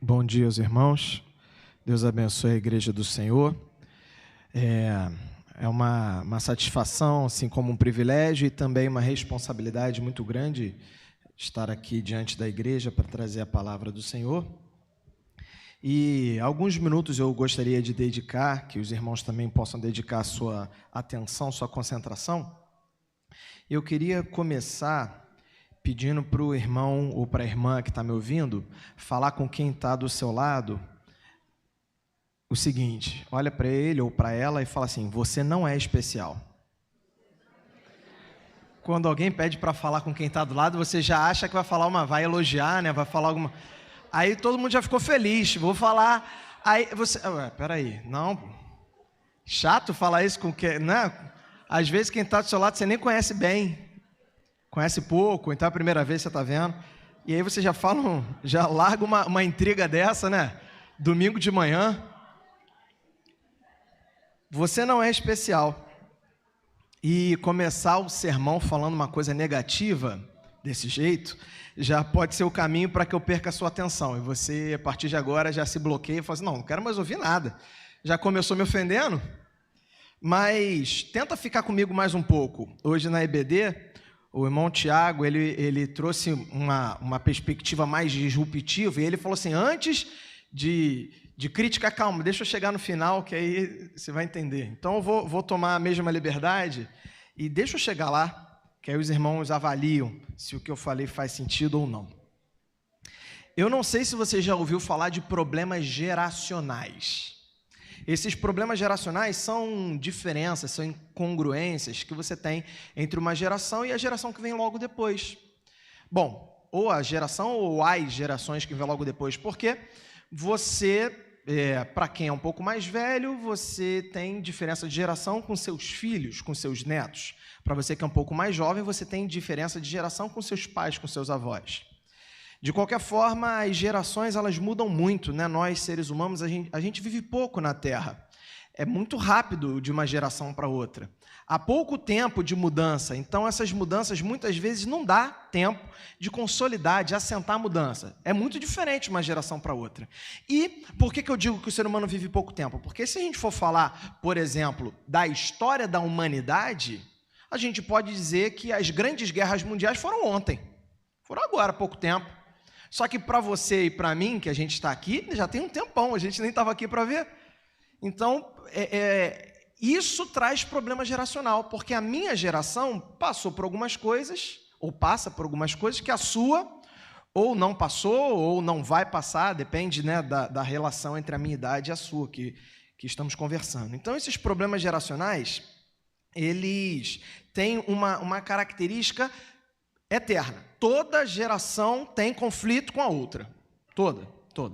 Bom dia, os irmãos. Deus abençoe a igreja do Senhor. É uma satisfação, assim como um privilégio e também uma responsabilidade muito grande estar aqui diante da igreja para trazer a palavra do Senhor. E alguns minutos eu gostaria de dedicar, que os irmãos também possam dedicar sua atenção, sua concentração. Eu queria começar pedindo para o irmão ou para a irmã que está me ouvindo, falar com quem está do seu lado o seguinte: olha para ele ou para ela e fala assim: você não é especial. Quando alguém pede para falar com quem está do lado, você já acha que vai elogiar, né? Vai falar alguma. Aí todo mundo já ficou feliz. Vou falar. Aí você. Peraí, não. Chato falar isso com quem, né? Às vezes quem está do seu lado você nem conhece bem. Conhece pouco, então é a primeira vez que você está vendo. E aí você já larga uma intriga dessa, né? Domingo de manhã. Você não é especial. E começar o sermão falando uma coisa negativa, desse jeito, já pode ser o caminho para que eu perca a sua atenção. E você, a partir de agora, já se bloqueia e fala assim: não quero mais ouvir nada. Já começou me ofendendo? Mas tenta ficar comigo mais um pouco. Hoje na EBD... o irmão Tiago, ele trouxe uma perspectiva mais disruptiva, e ele falou assim: antes de criticar, calma, deixa eu chegar no final, que aí você vai entender. Então eu vou tomar a mesma liberdade, e deixa eu chegar lá, que aí os irmãos avaliam se o que eu falei faz sentido ou não. Eu não sei se você já ouviu falar de problemas geracionais. Esses problemas geracionais são diferenças, são incongruências que você tem entre uma geração e a geração que vem logo depois. Bom, ou a geração ou as gerações que vêm logo depois, porque você, para quem é um pouco mais velho, você tem diferença de geração com seus filhos, com seus netos. Para você que é um pouco mais jovem, você tem diferença de geração com seus pais, com seus avós. De qualquer forma, as gerações elas mudam muito, né? Nós, seres humanos, a gente vive pouco na Terra. É muito rápido de uma geração para outra. Há pouco tempo de mudança, então essas mudanças muitas vezes não dá tempo de consolidar, de assentar a mudança. É muito diferente de uma geração para outra. E por que eu digo que o ser humano vive pouco tempo? Porque se a gente for falar, por exemplo, da história da humanidade, a gente pode dizer que as grandes guerras mundiais foram ontem. Foram agora, há pouco tempo. Só que para você e para mim, que a gente está aqui, já tem um tempão, a gente nem estava aqui para ver. Então, isso traz problema geracional, porque a minha geração passou por algumas coisas, ou passa por algumas coisas, que a sua ou não passou, ou não vai passar, depende, né, da relação entre a minha idade e a sua, que estamos conversando. Então, esses problemas geracionais, eles têm uma característica eterna. Toda geração tem conflito com a outra. Todas.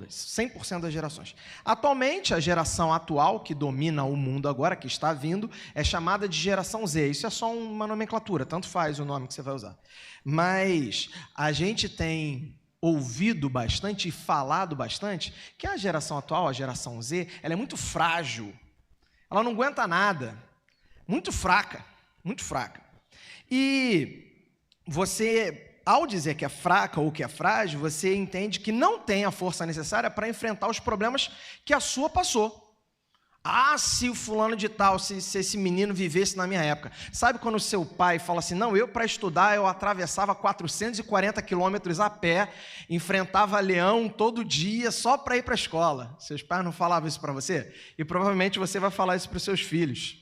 100% das gerações. Atualmente, a geração atual, que domina o mundo agora, que está vindo, é chamada de geração Z. Isso é só uma nomenclatura, tanto faz o nome que você vai usar. Mas a gente tem ouvido bastante e falado bastante que a geração atual, a geração Z, ela é muito frágil. Ela não aguenta nada. Muito fraca. Muito fraca. E você, ao dizer que é fraca ou que é frágil, você entende que não tem a força necessária para enfrentar os problemas que a sua passou. Ah, se o fulano de tal, se esse menino vivesse na minha época. Sabe quando o seu pai fala assim: não, eu para estudar eu atravessava 440 quilômetros a pé, enfrentava leão todo dia só para ir para a escola. Seus pais não falavam isso para você? E provavelmente você vai falar isso para os seus filhos.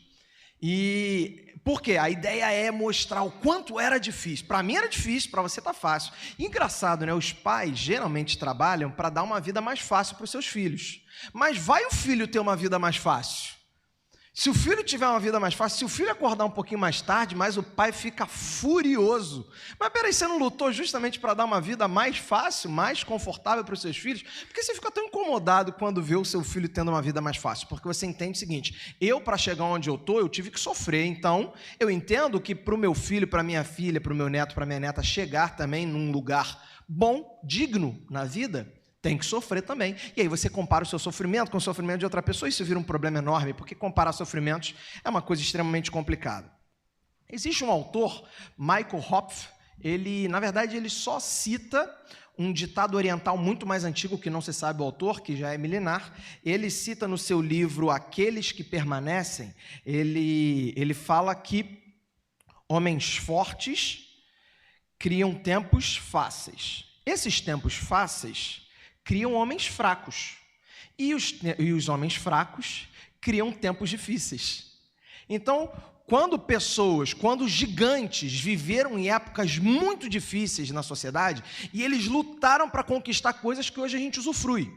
E por quê? A ideia é mostrar o quanto era difícil. Para mim era difícil, para você tá fácil. Engraçado, né? Os pais geralmente trabalham para dar uma vida mais fácil para os seus filhos. Mas vai o filho ter uma vida mais fácil? Se o filho tiver uma vida mais fácil, se o filho acordar um pouquinho mais tarde, mas o pai fica furioso. Mas peraí, você não lutou justamente para dar uma vida mais fácil, mais confortável para os seus filhos? Por que você fica tão incomodado quando vê o seu filho tendo uma vida mais fácil? Porque você entende o seguinte: eu, para chegar onde eu estou, eu tive que sofrer. Então, eu entendo que para o meu filho, para a minha filha, para o meu neto, para a minha neta chegar também num lugar bom, digno na vida, tem que sofrer também. E aí você compara o seu sofrimento com o sofrimento de outra pessoa, e isso vira um problema enorme, porque comparar sofrimentos é uma coisa extremamente complicada. Existe um autor, Michael Hopf, na verdade, ele só cita um ditado oriental muito mais antigo, que não se sabe o autor, que já é milenar. Ele cita no seu livro Aqueles que Permanecem, ele fala que homens fortes criam tempos fáceis. Esses tempos fáceis criam homens fracos. E os homens fracos criam tempos difíceis. Então, quando gigantes viveram em épocas muito difíceis na sociedade, e eles lutaram para conquistar coisas que hoje a gente usufrui.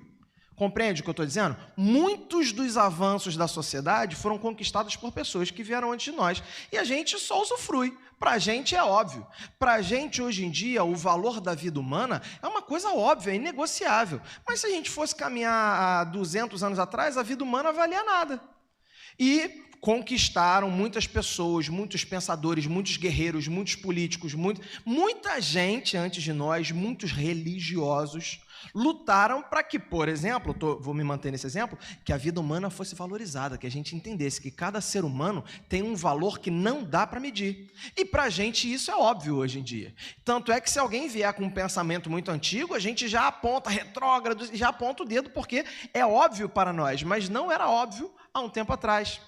Compreende o que eu estou dizendo? Muitos dos avanços da sociedade foram conquistados por pessoas que vieram antes de nós. E a gente só usufrui. Para a gente é óbvio. Para a gente, hoje em dia, o valor da vida humana é uma coisa óbvia, inegociável. Mas se a gente fosse caminhar há 200 anos atrás, a vida humana valia nada. E conquistaram muitas pessoas, muitos pensadores, muitos guerreiros, muitos políticos, muita gente antes de nós, muitos religiosos, lutaram para que, por exemplo, vou me manter nesse exemplo, que a vida humana fosse valorizada, que a gente entendesse que cada ser humano tem um valor que não dá para medir. E para a gente isso é óbvio hoje em dia. Tanto é que se alguém vier com um pensamento muito antigo, a gente já aponta retrógrado, já aponta o dedo, porque é óbvio para nós, mas não era óbvio há um tempo atrás.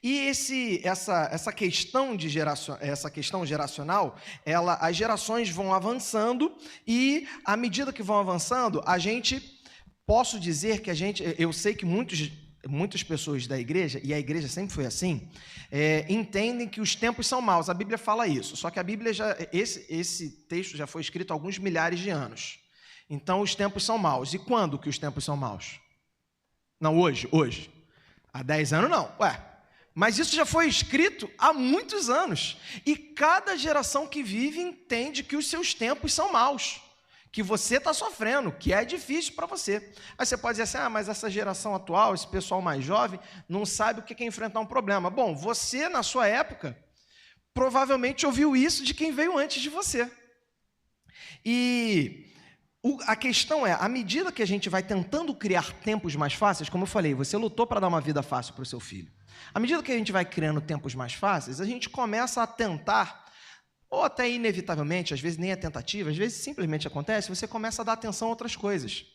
E essa questão geracional, as gerações vão avançando e, à medida que vão avançando, posso dizer que eu sei que muitas pessoas da igreja, e a igreja sempre foi assim, entendem que os tempos são maus. A Bíblia fala isso, só que a Bíblia esse texto já foi escrito há alguns milhares de anos. Então, os tempos são maus. E quando que os tempos são maus? Não, hoje. Há 10 anos, não. Mas isso já foi escrito há muitos anos. E cada geração que vive entende que os seus tempos são maus, que você está sofrendo, que é difícil para você. Aí você pode dizer assim, mas essa geração atual, esse pessoal mais jovem, não sabe o que é enfrentar um problema. Bom, você, na sua época, provavelmente ouviu isso de quem veio antes de você. E a questão é, à medida que a gente vai tentando criar tempos mais fáceis, como eu falei, você lutou para dar uma vida fácil para o seu filho. À medida que a gente vai criando tempos mais fáceis, a gente começa a tentar, ou até inevitavelmente, às vezes nem é tentativa, às vezes simplesmente acontece, você começa a dar atenção a outras coisas.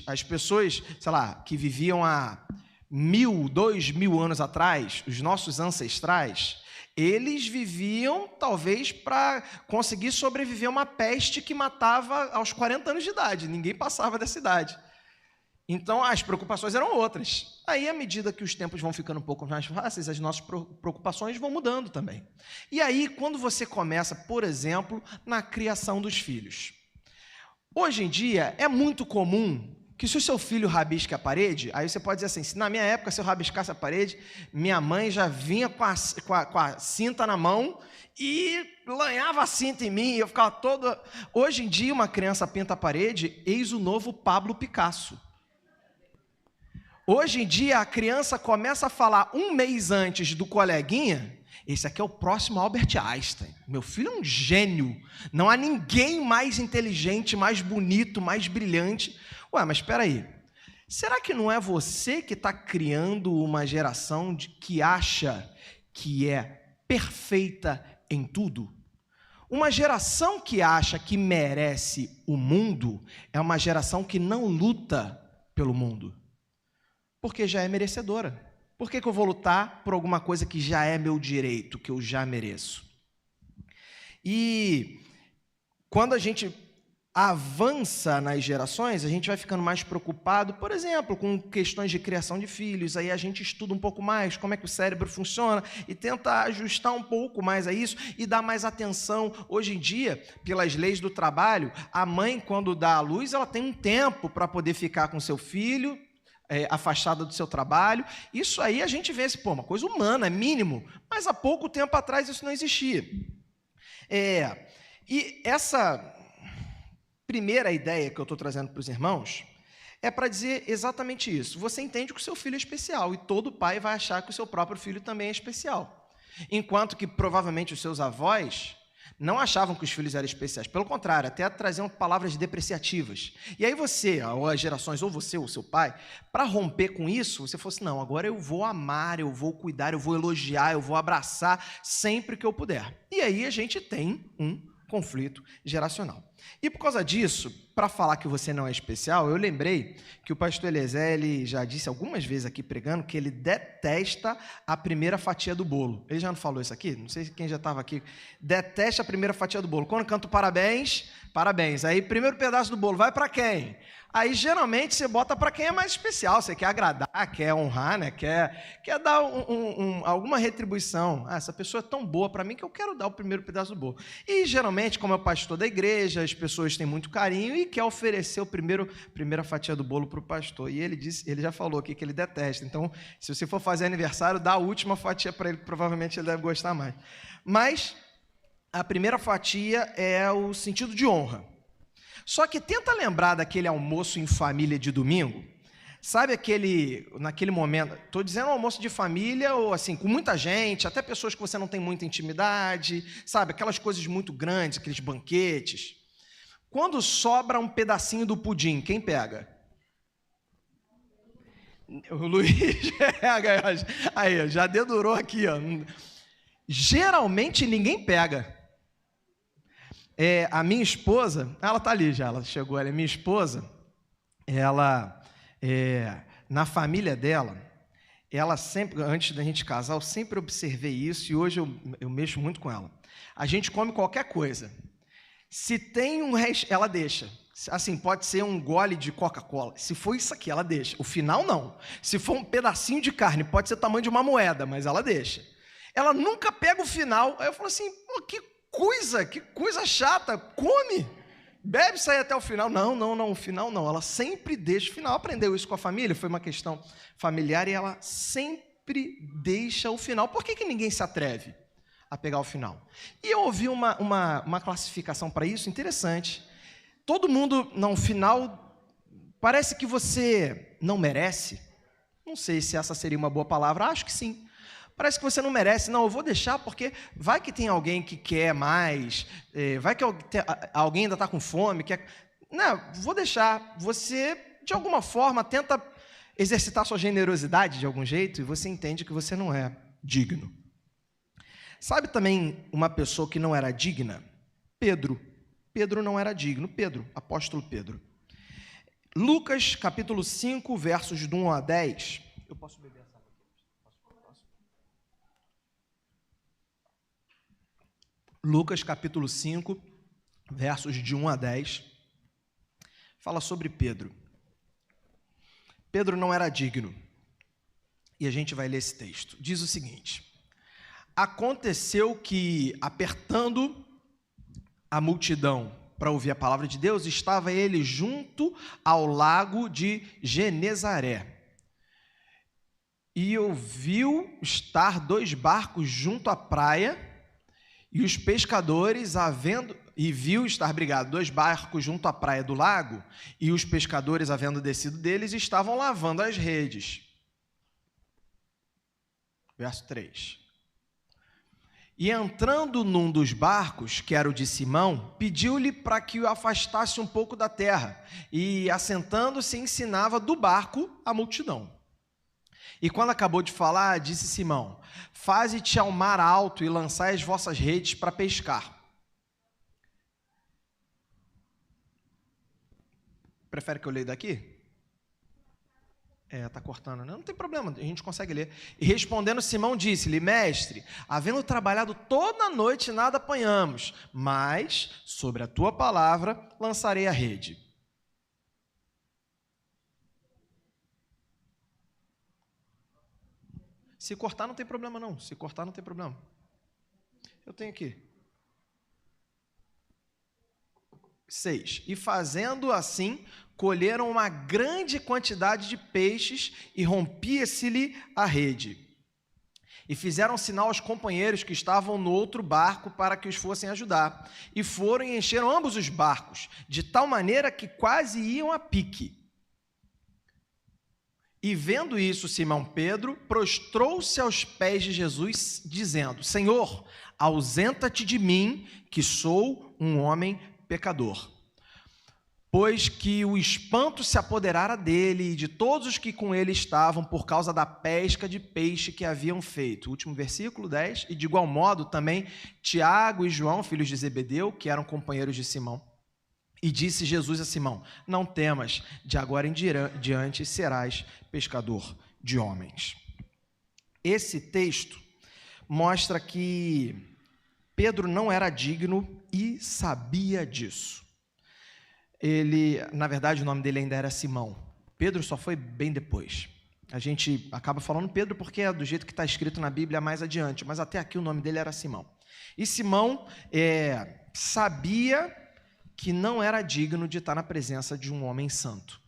As pessoas, sei lá, que viviam há 1.000, 2.000 anos atrás, os nossos ancestrais, eles viviam, talvez, para conseguir sobreviver a uma peste que matava aos 40 anos de idade. Ninguém passava dessa idade. Então, as preocupações eram outras. Aí, à medida que os tempos vão ficando um pouco mais fáceis, as nossas preocupações vão mudando também. E aí, quando você começa, por exemplo, na criação dos filhos. Hoje em dia, é muito comum que se o seu filho rabisque a parede, aí você pode dizer assim, se na minha época, se eu rabiscasse a parede, minha mãe já vinha com a cinta na mão e lanhava a cinta em mim, eu ficava todo... Hoje em dia, uma criança pinta a parede, eis o novo Pablo Picasso. Hoje em dia, a criança começa a falar um mês antes do coleguinha, esse aqui é o próximo Albert Einstein. Meu filho é um gênio. Não há ninguém mais inteligente, mais bonito, mais brilhante. Mas espera aí. Será que não é você que está criando uma geração que acha que é perfeita em tudo? Uma geração que acha que merece o mundo é uma geração que não luta pelo mundo, porque já é merecedora. Por que eu vou lutar por alguma coisa que já é meu direito, que eu já mereço? E quando a gente avança nas gerações, a gente vai ficando mais preocupado, por exemplo, com questões de criação de filhos, aí a gente estuda um pouco mais como é que o cérebro funciona e tenta ajustar um pouco mais a isso e dar mais atenção. Hoje em dia, pelas leis do trabalho, a mãe, quando dá à luz, ela tem um tempo para poder ficar com seu filho, afastada do seu trabalho. Isso aí a gente vê uma coisa humana, é mínimo, mas há pouco tempo atrás isso não existia. E essa primeira ideia que eu estou trazendo para os irmãos é para dizer exatamente isso. Você entende que o seu filho é especial e todo pai vai achar que o seu próprio filho também é especial. Enquanto que provavelmente os seus avós não achavam que os filhos eram especiais. Pelo contrário, até traziam palavras depreciativas. E aí você, ou as gerações, ou você, ou seu pai, para romper com isso, você fosse, não, agora eu vou amar, eu vou cuidar, eu vou elogiar, eu vou abraçar sempre que eu puder. E aí a gente tem um conflito geracional. E por causa disso, para falar que você não é especial, eu lembrei que o pastor Eliezer, ele já disse algumas vezes aqui pregando que ele detesta a primeira fatia do bolo. Ele já não falou isso aqui? Não sei quem já estava aqui. Detesta a primeira fatia do bolo. Quando canto parabéns, parabéns. Aí, primeiro pedaço do bolo, vai para quem? Aí, geralmente, você bota para quem é mais especial. Você quer agradar, quer honrar, né? quer dar alguma retribuição. Ah, essa pessoa é tão boa para mim que eu quero dar o primeiro pedaço do bolo. E, geralmente, como é o pastor da igreja, as pessoas têm muito carinho e quer oferecer a primeira fatia do bolo para o pastor. E ele já falou aqui que ele detesta. Então, se você for fazer aniversário, dá a última fatia para ele, que provavelmente ele deve gostar mais. Mas a primeira fatia é o sentido de honra. Só que tenta lembrar daquele almoço em família de domingo. Sabe naquele momento, estou dizendo almoço de família ou assim, com muita gente, até pessoas que você não tem muita intimidade, sabe, aquelas coisas muito grandes, aqueles banquetes. Quando sobra um pedacinho do pudim, quem pega? O Luiz pega. Aí, já dedurou aqui, ó. Geralmente ninguém pega. A minha esposa, ela está ali já, ela chegou ali, minha esposa, ela, na família dela, ela sempre, antes da gente casar, eu sempre observei isso e hoje eu mexo muito com ela. A gente come qualquer coisa. Se tem um resto, ela deixa. Assim, pode ser um gole de Coca-Cola. Se for isso aqui, ela deixa. O final, não. Se for um pedacinho de carne, pode ser o tamanho de uma moeda, mas ela deixa. Ela nunca pega o final. Aí eu falo assim, pô, que coisa chata, come, bebe e sai até o final. Não, o final não, ela sempre deixa o final. Aprendeu isso com a família, foi uma questão familiar e ela sempre deixa o final. Por que ninguém se atreve a pegar o final? E eu ouvi uma classificação para isso interessante. Todo mundo, no final, parece que você não merece. Não sei se essa seria uma boa palavra, acho que sim. Parece que você não merece. Não, eu vou deixar porque vai que tem alguém que quer mais, vai que alguém ainda está com fome, quer... Não, vou deixar. Você, de alguma forma, tenta exercitar sua generosidade de algum jeito e você entende que você não é digno. Sabe também uma pessoa que não era digna? Pedro. Pedro não era digno. Pedro, apóstolo Pedro. Lucas, capítulo 5, versos de 1 a 10. Eu posso beber essa água aqui? Posso? Lucas, capítulo 5, versos de 1 a 10. Fala sobre Pedro. Pedro não era digno. E a gente vai ler esse texto. Diz o seguinte: aconteceu que, apertando a multidão para ouvir a palavra de Deus, estava ele junto ao lago de Genezaré. E ouviu estar 2 barcos junto à praia, e os pescadores, viu estar 2 barcos junto à praia do lago, e os pescadores, havendo descido deles, estavam lavando as redes. Verso 3. E entrando num dos barcos, que era o de Simão, pediu-lhe para que o afastasse um pouco da terra, e assentando-se ensinava do barco a multidão. E quando acabou de falar, disse Simão: faze-te ao mar alto e lançai as vossas redes para pescar. Prefere que eu leia daqui? Está cortando, né? Não tem problema, a gente consegue ler. E respondendo, Simão disse-lhe: mestre, havendo trabalhado toda a noite, nada apanhamos, mas sobre a tua palavra lançarei a rede. Se cortar não tem problema não, se cortar não tem problema. Eu tenho aqui. 6. E fazendo assim, colheram uma grande quantidade de peixes e rompia-se-lhe a rede. E fizeram sinal aos companheiros que estavam no outro barco para que os fossem ajudar. E foram e encheram ambos os barcos, de tal maneira que quase iam a pique. E vendo isso, Simão Pedro prostrou-se aos pés de Jesus, dizendo: Senhor, ausenta-te de mim, que sou um homem pecador. pois que o espanto se apoderara dele e de todos os que com ele estavam por causa da pesca de peixe que haviam feito. Último versículo 10. E de igual modo também Tiago e João, filhos de Zebedeu, que eram companheiros de Simão. E disse Jesus a Simão: não temas, de agora em diante serás pescador de homens. Esse texto mostra que Pedro não era digno e sabia disso. Na verdade, o nome dele ainda era Simão. Pedro só foi bem depois. A gente acaba falando Pedro porque é do jeito que está escrito na Bíblia mais adiante, mas até aqui o nome dele era Simão. E Simão sabia que não era digno de estar na presença de um homem santo.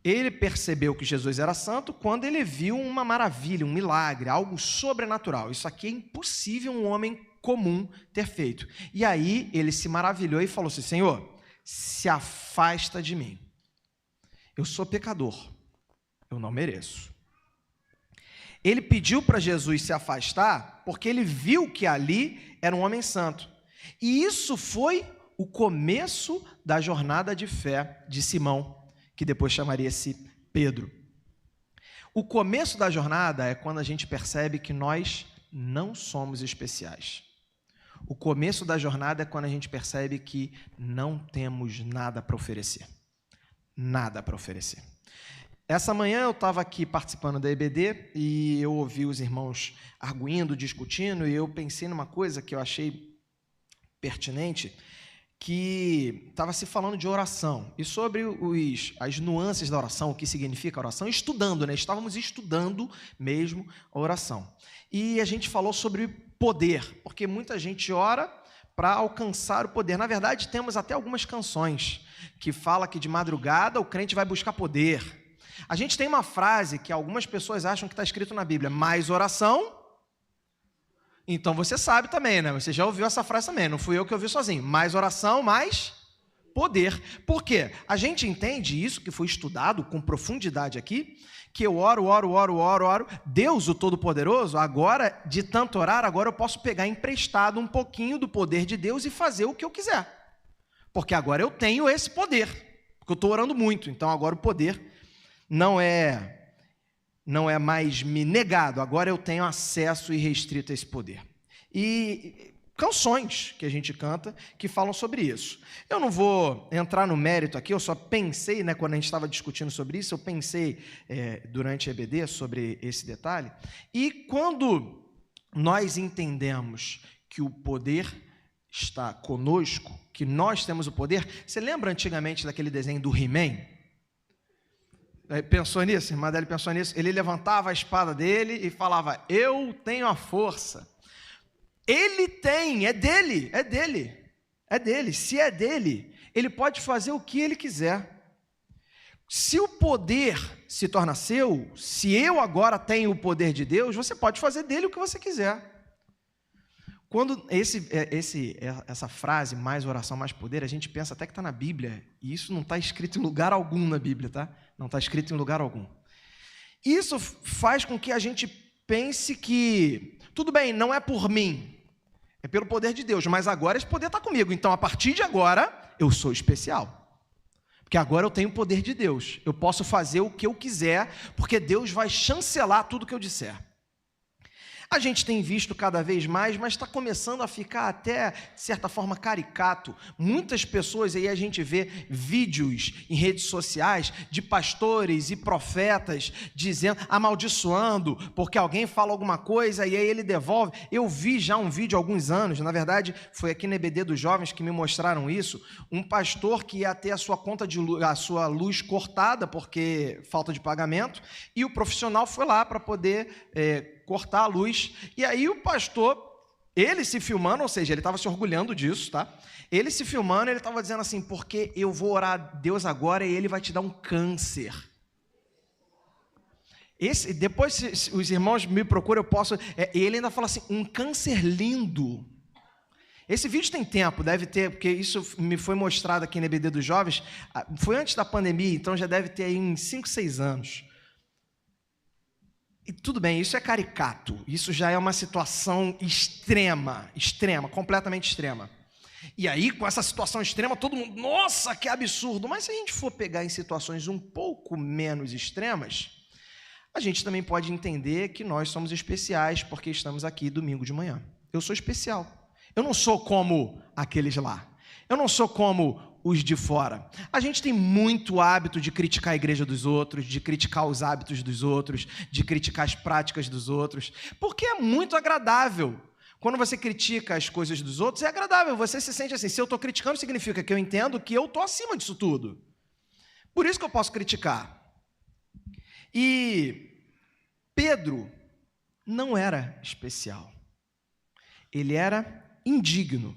Ele percebeu que Jesus era santo quando ele viu uma maravilha, um milagre, algo sobrenatural. Isso aqui é impossível um homem comum ter feito. E aí ele se maravilhou e falou assim: Senhor, se afasta de mim. Eu sou pecador. Eu não mereço. Ele pediu para Jesus se afastar porque ele viu que ali era um homem santo. E isso foi o começo da jornada de fé de Simão, que depois chamaria-se Pedro. O começo da jornada é quando a gente percebe que nós não somos especiais. O começo da jornada é quando a gente percebe que não temos nada para oferecer. Nada para oferecer. Essa manhã eu estava aqui participando da EBD e eu ouvi os irmãos arguindo, discutindo, e eu pensei numa coisa que eu achei pertinente, que estava se falando de oração e sobre as nuances da oração, o que significa a oração, estudando, né? Estávamos estudando mesmo a oração. E a gente falou sobre poder, porque muita gente ora para alcançar o poder. Na verdade, temos até algumas canções que falam que de madrugada o crente vai buscar poder. A gente tem uma frase que algumas pessoas acham que está escrito na Bíblia: mais oração. Então você sabe também, né? Você já ouviu essa frase também, não fui eu que ouvi sozinho. Mais oração, mais poder. Por quê? A gente entende isso, que foi estudado com profundidade aqui, que eu oro. Deus, o Todo-Poderoso, agora, de tanto orar, agora eu posso pegar emprestado um pouquinho do poder de Deus e fazer o que eu quiser. Porque agora eu tenho esse poder, porque eu estou orando muito, então agora o poder não é mais me negado, agora eu tenho acesso irrestrito a esse poder. E canções que a gente canta que falam sobre isso. Eu não vou entrar no mérito aqui, eu só pensei, né, quando a gente estava discutindo sobre isso, eu pensei durante a EBD sobre esse detalhe, e quando nós entendemos que o poder está conosco, que nós temos o poder, você lembra antigamente daquele desenho do He-Man? Pensou nisso? Irmã Adélia pensou nisso? Ele levantava a espada dele e falava: eu tenho a força. Ele tem, é dele. Se é dele, ele pode fazer o que ele quiser. Se o poder se torna seu, se eu agora tenho o poder de Deus, você pode fazer dele o que você quiser. Quando essa frase, mais oração, mais poder, a gente pensa até que está na Bíblia, e isso não está escrito em lugar algum na Bíblia, tá? Não está escrito em lugar algum. Isso faz com que a gente pense que, tudo bem, não é por mim, é pelo poder de Deus, mas agora esse poder está comigo, então a partir de agora, eu sou especial. Porque agora eu tenho o poder de Deus, eu posso fazer o que eu quiser, porque Deus vai chancelar tudo que eu disser. A gente tem visto cada vez mais, mas está começando a ficar até, de certa forma, caricato. Muitas pessoas, aí a gente vê vídeos em redes sociais de pastores e profetas dizendo, amaldiçoando, porque alguém fala alguma coisa e aí ele devolve. Eu vi já um vídeo há alguns anos, na verdade, foi aqui na EBD dos Jovens que me mostraram isso, um pastor que ia ter a sua conta de luz, a sua luz cortada, porque falta de pagamento, e o profissional foi lá para poder cortar a luz, e aí o pastor, ele se filmando, ou seja, ele estava se orgulhando disso, tá? Ele se filmando, ele estava dizendo assim, porque eu vou orar a Deus agora e ele vai te dar um câncer. Depois, se os irmãos me procuram, eu posso... ele ainda fala assim, um câncer lindo. Esse vídeo tem tempo, deve ter, porque isso me foi mostrado aqui na EBD dos Jovens, foi antes da pandemia, então já deve ter aí uns 5, 6 anos. E tudo bem, isso é caricato, isso já é uma situação extrema, completamente extrema. E aí, com essa situação extrema, todo mundo, nossa, que absurdo. Mas se a gente for pegar em situações um pouco menos extremas, a gente também pode entender que nós somos especiais porque estamos aqui domingo de manhã. Eu sou especial. Eu não sou como aqueles lá. Eu não sou como os de fora. A gente tem muito hábito de criticar a igreja dos outros, de criticar os hábitos dos outros, de criticar as práticas dos outros, porque é muito agradável. Quando você critica as coisas dos outros, é agradável, você se sente assim, se eu estou criticando, significa que eu entendo que eu estou acima disso tudo. Por isso que eu posso criticar. E Pedro não era especial. Ele era indigno.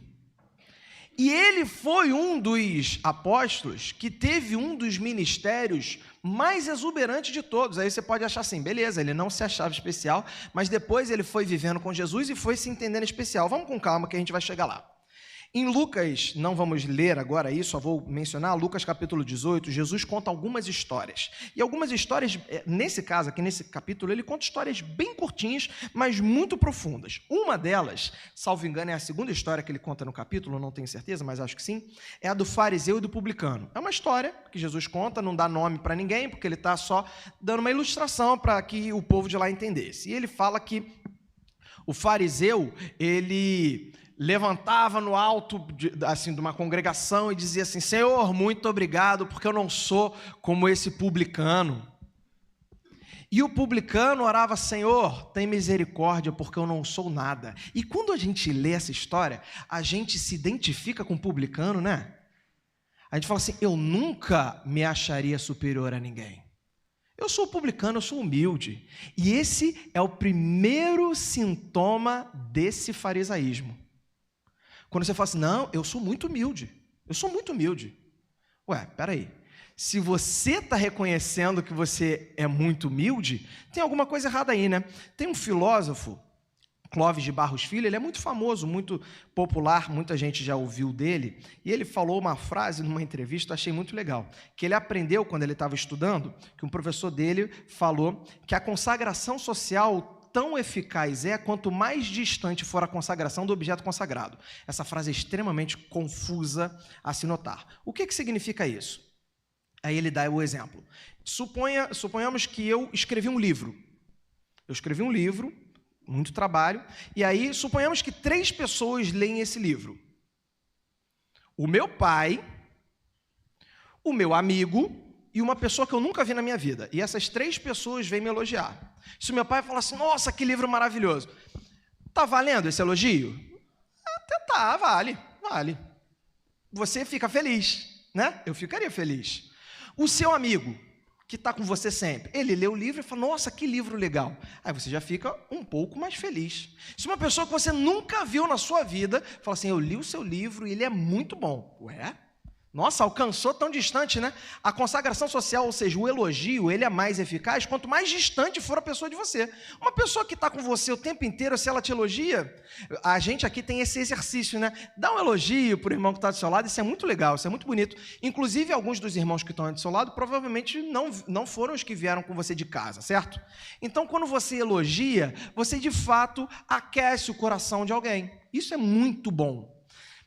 E ele foi um dos apóstolos que teve um dos ministérios mais exuberantes de todos. Aí você pode achar assim, beleza, ele não se achava especial, mas depois ele foi vivendo com Jesus e foi se entendendo especial. Vamos com calma que a gente vai chegar lá. Em Lucas, não vamos ler agora isso, só vou mencionar, Lucas capítulo 18, Jesus conta algumas histórias. E algumas histórias, nesse caso aqui, nesse capítulo, ele conta histórias bem curtinhas, mas muito profundas. Uma delas, salvo engano, é a segunda história que ele conta no capítulo, não tenho certeza, mas acho que sim, é a do fariseu e do publicano. É uma história que Jesus conta, não dá nome para ninguém, porque ele está só dando uma ilustração para que o povo de lá entendesse. E ele fala que o fariseu, ele levantava no alto de uma congregação e dizia assim, Senhor, muito obrigado, porque eu não sou como esse publicano. E o publicano orava, Senhor, tem misericórdia, porque eu não sou nada. E quando a gente lê essa história, a gente se identifica com o publicano, né? A gente fala assim, eu nunca me acharia superior a ninguém. Eu sou publicano, eu sou humilde. E esse é o primeiro sintoma desse farisaísmo. Quando você fala assim, não, eu sou muito humilde. Eu sou muito humilde. Ué, peraí. Se você está reconhecendo que você é muito humilde, tem alguma coisa errada aí, né? Tem um filósofo, Clóvis de Barros Filho, ele é muito famoso, muito popular, muita gente já ouviu dele, e ele falou uma frase numa entrevista, achei muito legal, que ele aprendeu quando ele estava estudando, que um professor dele falou que a consagração social tão eficaz é quanto mais distante for a consagração do objeto consagrado. Essa frase é extremamente confusa a se notar. O que significa isso? Aí ele dá o exemplo. Suponhamos que eu escrevi um livro. Eu escrevi um livro, muito trabalho, e aí suponhamos que 3 pessoas leem esse livro. O meu pai, o meu amigo e uma pessoa que eu nunca vi na minha vida. E essas 3 pessoas vêm me elogiar. Se o meu pai falar assim, nossa, que livro maravilhoso. Tá valendo esse elogio? Até tá, vale. Você fica feliz, né? Eu ficaria feliz. O seu amigo, que está com você sempre, ele lê o livro e fala, nossa, que livro legal. Aí você já fica um pouco mais feliz. Se uma pessoa que você nunca viu na sua vida, fala assim, eu li o seu livro e ele é muito bom. Ué? Nossa, alcançou tão distante, né? A consagração social, ou seja, o elogio, ele é mais eficaz quanto mais distante for a pessoa de você. Uma pessoa que está com você o tempo inteiro, se ela te elogia, a gente aqui tem esse exercício, né? Dá um elogio para o irmão que está do seu lado, isso é muito legal, isso é muito bonito. Inclusive, alguns dos irmãos que estão do seu lado, provavelmente não foram os que vieram com você de casa, certo? Então, quando você elogia, você de fato aquece o coração de alguém. Isso é muito bom.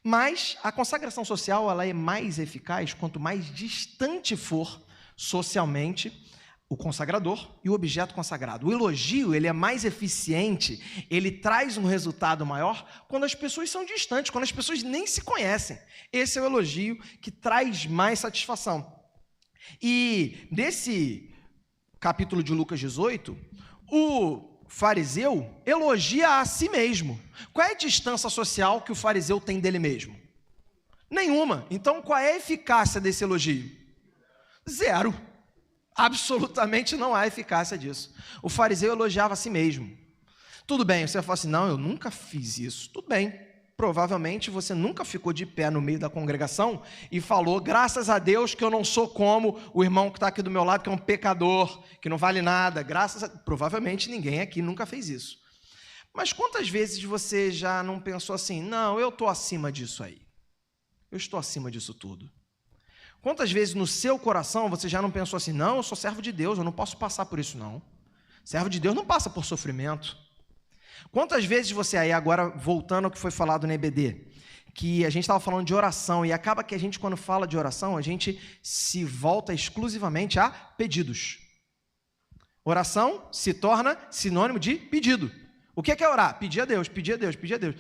Mas a consagração social ela é mais eficaz quanto mais distante for socialmente o consagrador e o objeto consagrado. O elogio ele é mais eficiente, ele traz um resultado maior quando as pessoas são distantes, quando as pessoas nem se conhecem. Esse é o elogio que traz mais satisfação. E nesse capítulo de Lucas 18, o fariseu elogia a si mesmo. Qual é a distância social que o fariseu tem dele mesmo? Nenhuma. Então, qual é a eficácia desse elogio? 0. Absolutamente não há eficácia disso. O fariseu elogiava a si mesmo. Tudo bem, você vai falar assim, não, eu nunca fiz isso. Tudo bem. Provavelmente você nunca ficou de pé no meio da congregação e falou, graças a Deus que eu não sou como o irmão que está aqui do meu lado, que é um pecador, que não vale nada. Provavelmente ninguém aqui nunca fez isso. Mas quantas vezes você já não pensou assim, não, eu estou acima disso aí. Eu estou acima disso tudo. Quantas vezes no seu coração você já não pensou assim, não, eu sou servo de Deus, eu não posso passar por isso não. Servo de Deus não passa por sofrimento. Quantas vezes você aí, agora voltando ao que foi falado no EBD, que a gente estava falando de oração, e acaba que a gente, quando fala de oração, a gente se volta exclusivamente a pedidos. Oração se torna sinônimo de pedido. O que é orar? Pedir a Deus, pedir a Deus, pedir a Deus.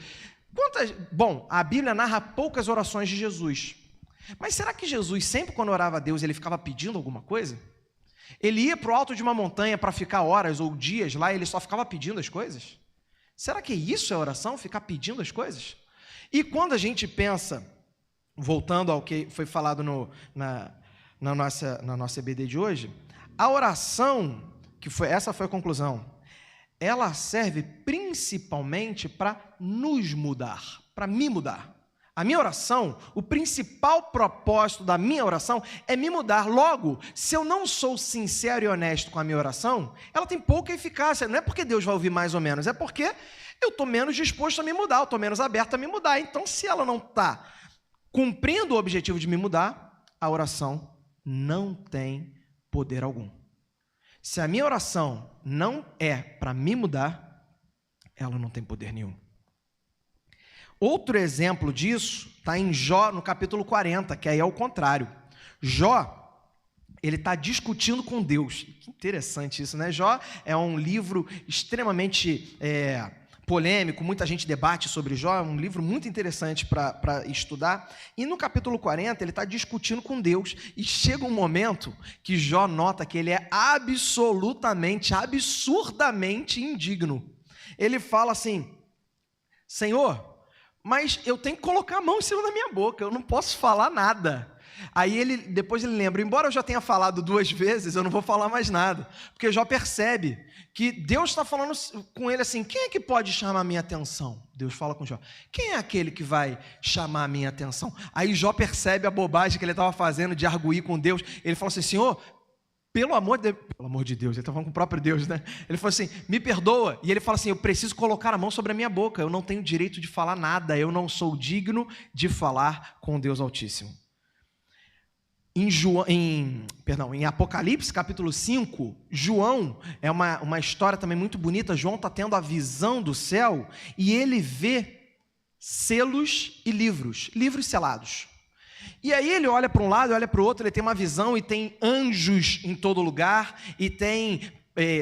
Bom, a Bíblia narra poucas orações de Jesus. Mas será que Jesus, sempre quando orava a Deus, ele ficava pedindo alguma coisa? Ele ia para o alto de uma montanha para ficar horas ou dias lá e ele só ficava pedindo as coisas? Será que isso é oração, ficar pedindo as coisas? E quando a gente pensa, voltando ao que foi falado na nossa EBD de hoje, a oração, essa foi a conclusão, ela serve principalmente para nos mudar, para me mudar. A minha oração, o principal propósito da minha oração é me mudar. Logo, se eu não sou sincero e honesto com a minha oração, ela tem pouca eficácia. Não é porque Deus vai ouvir mais ou menos, é porque eu estou menos disposto a me mudar, eu estou menos aberto a me mudar. Então, se ela não está cumprindo o objetivo de me mudar, a oração não tem poder algum. Se a minha oração não é para me mudar, ela não tem poder nenhum. Outro exemplo disso está em Jó, no capítulo 40, que aí é o contrário. Jó, ele está discutindo com Deus. Que interessante isso, né? Jó é um livro extremamente polêmico, muita gente debate sobre Jó, é um livro muito interessante para estudar. E no capítulo 40, ele está discutindo com Deus. E chega um momento que Jó nota que ele é absolutamente, absurdamente indigno. Ele fala assim: Senhor, mas eu tenho que colocar a mão em cima da minha boca, eu não posso falar nada. Aí depois ele lembra, embora eu já tenha falado 2 vezes, eu não vou falar mais nada. Porque Jó percebe que Deus está falando com ele assim: quem é que pode chamar a minha atenção? Deus fala com Jó: quem é aquele que vai chamar a minha atenção? Aí Jó percebe a bobagem que ele estava fazendo de arguir com Deus. Ele fala assim: Senhor, pelo amor de Deus, ele está falando com o próprio Deus, né? Ele falou assim: me perdoa. E ele fala assim: eu preciso colocar a mão sobre a minha boca, eu não tenho direito de falar nada, eu não sou digno de falar com Deus Altíssimo. Em Apocalipse, capítulo 5, João, é uma história também muito bonita. João está tendo a visão do céu e ele vê selos e livros selados. E aí ele olha para um lado, olha para o outro, ele tem uma visão e tem anjos em todo lugar, e tem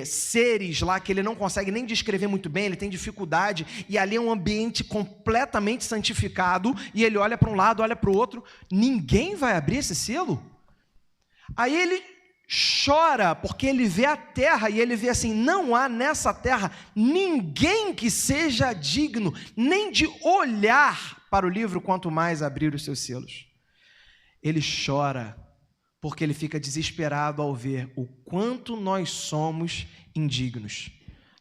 seres lá que ele não consegue nem descrever muito bem, ele tem dificuldade, e ali é um ambiente completamente santificado, e ele olha para um lado, olha para o outro, ninguém vai abrir esse selo? Aí ele chora, porque ele vê a terra, e ele vê assim: não há nessa terra ninguém que seja digno, nem de olhar para o livro, quanto mais abrir os seus selos. Ele chora, porque ele fica desesperado ao ver o quanto nós somos indignos.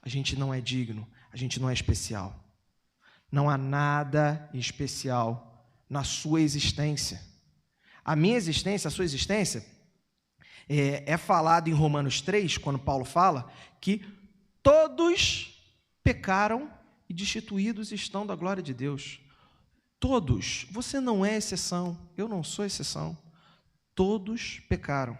A gente não é digno, a gente não é especial. Não há nada especial na sua existência. A minha existência, a sua existência, é falado em Romanos 3, quando Paulo fala que todos pecaram e destituídos estão da glória de Deus. Todos, você não é exceção, eu não sou exceção. Todos pecaram.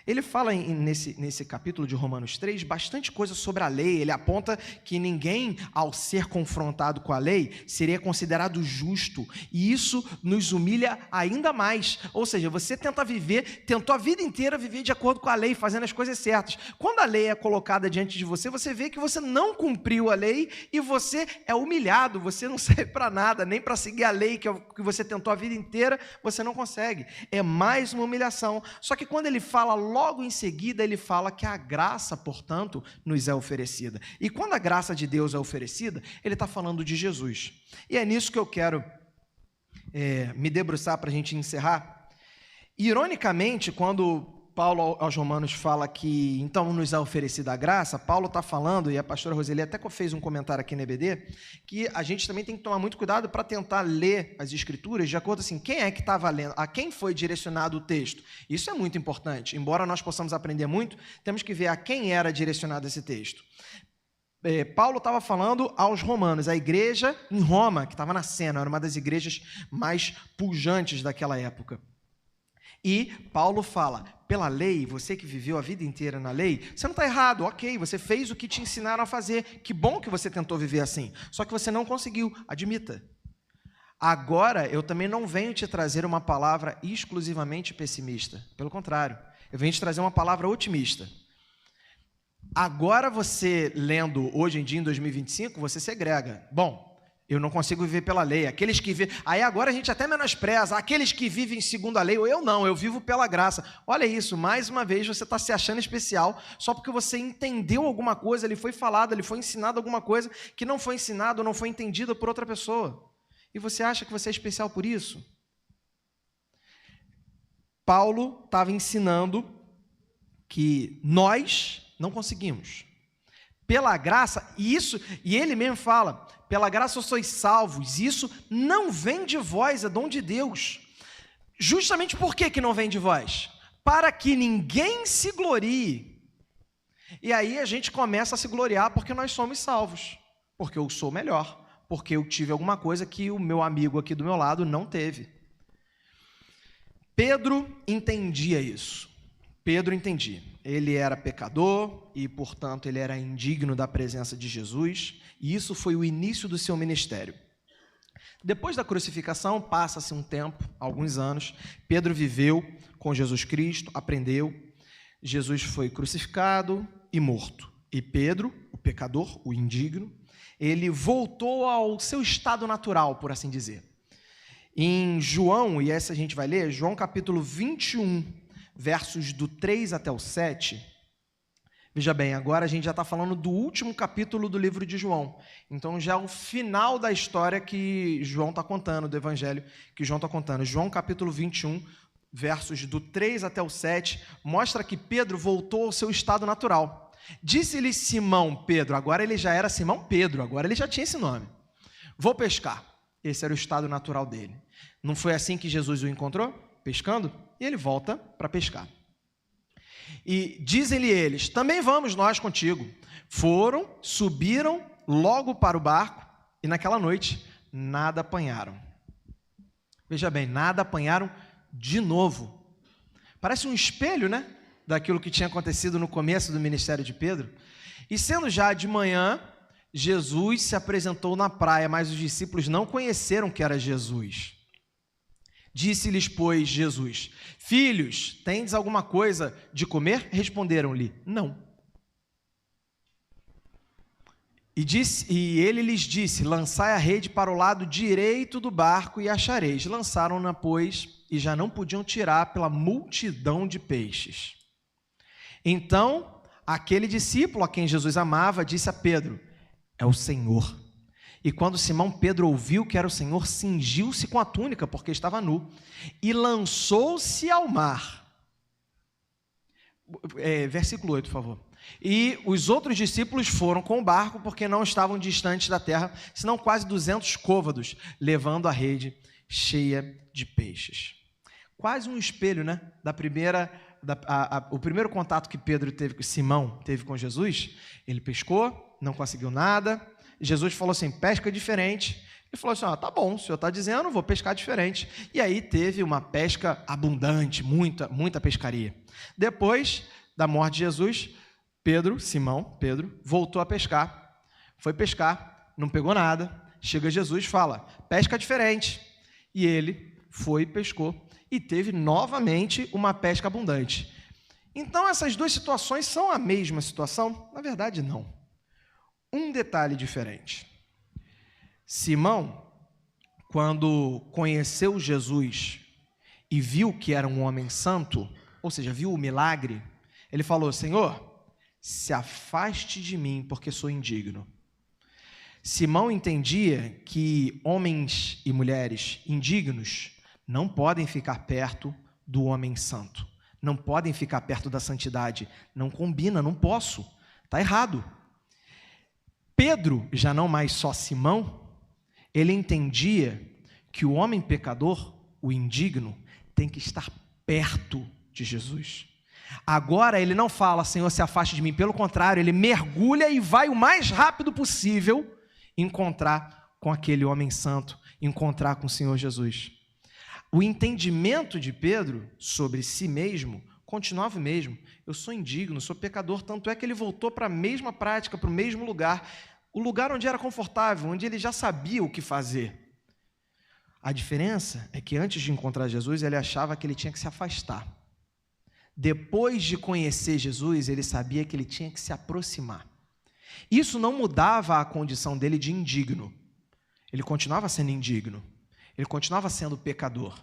Ele fala nesse capítulo de Romanos 3 bastante coisa sobre a lei. Ele aponta que ninguém, ao ser confrontado com a lei, seria considerado justo. E isso nos humilha ainda mais. Ou seja, você tentou a vida inteira viver de acordo com a lei, fazendo as coisas certas. Quando a lei é colocada diante de você, você vê que você não cumpriu a lei e você é humilhado. Você não serve para nada, nem para seguir a lei que você tentou a vida inteira, você não consegue. É mais uma humilhação. Só que quando ele fala logo em seguida, ele fala que a graça, portanto, nos é oferecida. E quando a graça de Deus é oferecida, ele está falando de Jesus. E é nisso que eu quero me debruçar para a gente encerrar. Ironicamente, quando Paulo aos Romanos fala que então nos é oferecida a graça, Paulo está falando, e a pastora Roseli até fez um comentário aqui na EBD, que a gente também tem que tomar muito cuidado para tentar ler as escrituras de acordo assim, quem é que estava lendo, a quem foi direcionado o texto. Isso é muito importante. Embora nós possamos aprender muito, temos que ver a quem era direcionado esse texto. Paulo estava falando aos romanos, a igreja em Roma, que estava nascendo, era uma das igrejas mais pujantes daquela época. E Paulo fala: pela lei, você que viveu a vida inteira na lei, você não está errado, ok, você fez o que te ensinaram a fazer, que bom que você tentou viver assim, só que você não conseguiu, admita. Agora, eu também não venho te trazer uma palavra exclusivamente pessimista. Pelo contrário, eu venho te trazer uma palavra otimista. Agora você, lendo hoje em dia, em 2025, você segrega. Bom, eu não consigo viver pela lei. Aqueles que vivem... Aí agora a gente até menospreza. Aqueles que vivem segundo a lei, ou eu não, eu vivo pela graça. Olha isso, mais uma vez você está se achando especial só porque você entendeu alguma coisa, lhe foi falado, lhe foi ensinado alguma coisa que não foi ensinado ou não foi entendida por outra pessoa. E você acha que você é especial por isso? Paulo estava ensinando que nós não conseguimos. Pela graça, e ele mesmo fala, pela graça sois salvos, isso não vem de vós, é dom de Deus. Justamente por que não vem de vós? Para que ninguém se glorie. E aí a gente começa a se gloriar porque nós somos salvos, porque eu sou melhor, porque eu tive alguma coisa que o meu amigo aqui do meu lado não teve. Pedro entendia isso. Pedro entendia. Ele era pecador e, portanto, ele era indigno da presença de Jesus, e isso foi o início do seu ministério. Depois da crucificação, passa-se um tempo, alguns anos, Pedro viveu com Jesus Cristo, aprendeu, Jesus foi crucificado e morto. E Pedro, o pecador, o indigno, ele voltou ao seu estado natural, por assim dizer. Em João, e essa a gente vai ler, João capítulo 21, versos do 3 até o 7, veja bem, agora a gente já está falando do último capítulo do livro de João, então já é o final da história que João está contando, do evangelho que João está contando. João capítulo 21, versos do 3 até o 7, mostra que Pedro voltou ao seu estado natural. Disse-lhe Simão Pedro, agora ele já era Simão Pedro, agora ele já tinha esse nome. Vou pescar. Esse era o estado natural dele. Não foi assim que Jesus o encontrou? Pescando? E ele volta para pescar. E dizem-lhe eles, também vamos nós contigo. Foram, subiram logo para o barco e naquela noite nada apanharam. Veja bem, nada apanharam de novo. Parece um espelho, né? Daquilo que tinha acontecido no começo do ministério de Pedro. E sendo já de manhã, Jesus se apresentou na praia, mas os discípulos não conheceram que era Jesus. Disse-lhes, pois, Jesus, filhos, tendes alguma coisa de comer? Responderam-lhe, não. E ele lhes disse, lançai a rede para o lado direito do barco e achareis. Lançaram-na, pois, e já não podiam tirar pela multidão de peixes. Então, aquele discípulo a quem Jesus amava, disse a Pedro, é o Senhor. E quando Simão Pedro ouviu que era o Senhor, cingiu-se com a túnica, porque estava nu, e lançou-se ao mar. Versículo 8, por favor. E os outros discípulos foram com o barco, porque não estavam distantes da terra, senão quase 200 côvados, levando a rede cheia de peixes. Quase um espelho, né? O primeiro contato que Pedro teve, que Simão teve com Jesus, ele pescou, não conseguiu nada. Jesus falou assim, pesca diferente. Ele falou assim, tá bom, o senhor está dizendo, vou pescar diferente. E aí teve uma pesca abundante, muita pescaria. Depois da morte de Jesus, Simão Pedro, voltou a pescar. Foi pescar, não pegou nada. Chega Jesus e fala, pesca diferente. E ele foi e pescou. E teve novamente uma pesca abundante. Então essas duas situações são a mesma situação? Na verdade, não. Um detalhe diferente. Simão, quando conheceu Jesus e viu que era um homem santo, ou seja, viu o milagre, ele falou, Senhor, se afaste de mim, porque sou indigno. Simão entendia que homens e mulheres indignos não podem ficar perto do homem santo, não podem ficar perto da santidade, não combina, não posso, está errado. Pedro, já não mais só Simão, ele entendia que o homem pecador, o indigno, tem que estar perto de Jesus. Agora ele não fala, Senhor, se afaste de mim, pelo contrário, ele mergulha e vai o mais rápido possível encontrar com aquele homem santo, encontrar com o Senhor Jesus. O entendimento de Pedro sobre si mesmo continuava o mesmo. Eu sou indigno, sou pecador, tanto é que ele voltou para a mesma prática, para o mesmo lugar, o lugar onde era confortável, onde ele já sabia o que fazer. A diferença é que antes de encontrar Jesus, ele achava que ele tinha que se afastar. Depois de conhecer Jesus, ele sabia que ele tinha que se aproximar. Isso não mudava a condição dele de indigno. Ele continuava sendo indigno. Ele continuava sendo pecador.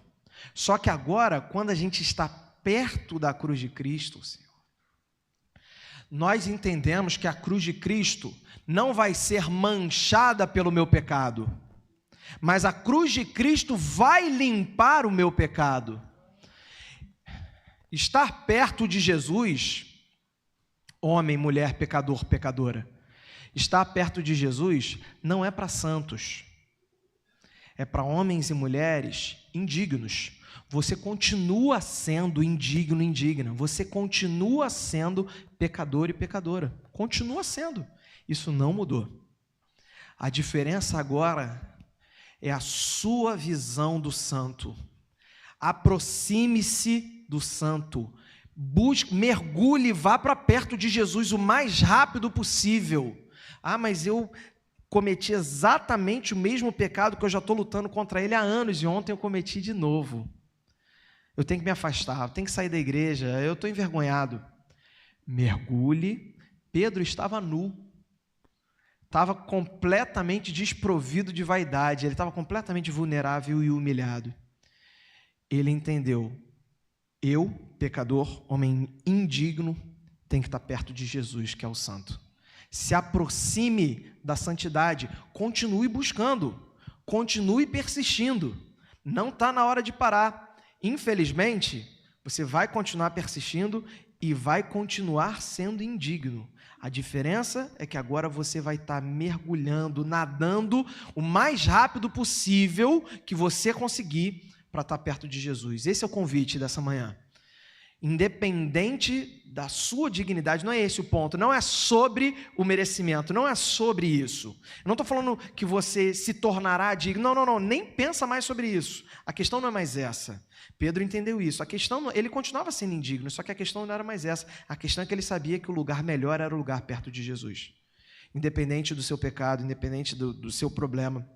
Só que agora, quando a gente está perto da cruz de Cristo, Senhor, nós entendemos que a cruz de Cristo não vai ser manchada pelo meu pecado, mas a cruz de Cristo vai limpar o meu pecado. Estar perto de Jesus, homem, mulher, pecador, pecadora, estar perto de Jesus não é para santos, é para homens e mulheres indignos. Você continua sendo indigno, indigna. Você continua sendo pecador e pecadora. Continua sendo. Isso não mudou. A diferença agora é a sua visão do santo. Aproxime-se do santo. Busque, mergulhe, vá para perto de Jesus o mais rápido possível. Ah, mas eu cometi exatamente o mesmo pecado que eu já estou lutando contra ele há anos e ontem eu cometi de novo. Eu tenho que me afastar, eu tenho que sair da igreja, eu estou envergonhado. Mergulhe. Pedro estava nu, estava completamente desprovido de vaidade, ele estava completamente vulnerável e humilhado. Ele entendeu, eu, pecador, homem indigno, tenho que estar perto de Jesus, que é o santo. Se aproxime da santidade, continue buscando, continue persistindo, não está na hora de parar. Infelizmente, você vai continuar persistindo e vai continuar sendo indigno. A diferença é que agora você vai estar mergulhando, nadando o mais rápido possível que você conseguir para estar perto de Jesus. Esse é o convite dessa manhã. Independente da sua dignidade, não é esse o ponto, não é sobre o merecimento, não é sobre isso. Eu não estou falando que você se tornará digno, não, nem pensa mais sobre isso. A questão não é mais essa. Pedro entendeu isso. A questão, ele continuava sendo indigno, só que a questão não era mais essa. A questão é que ele sabia que o lugar melhor era o lugar perto de Jesus. Independente do seu pecado, independente do seu problema.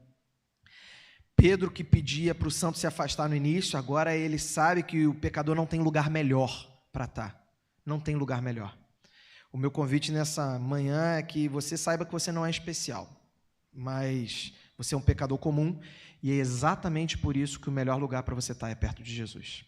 Pedro, que pedia para o santo se afastar no início, agora ele sabe que o pecador não tem lugar melhor para estar. Não tem lugar melhor. O meu convite nessa manhã é que você saiba que você não é especial, mas você é um pecador comum e é exatamente por isso que o melhor lugar para você estar é perto de Jesus.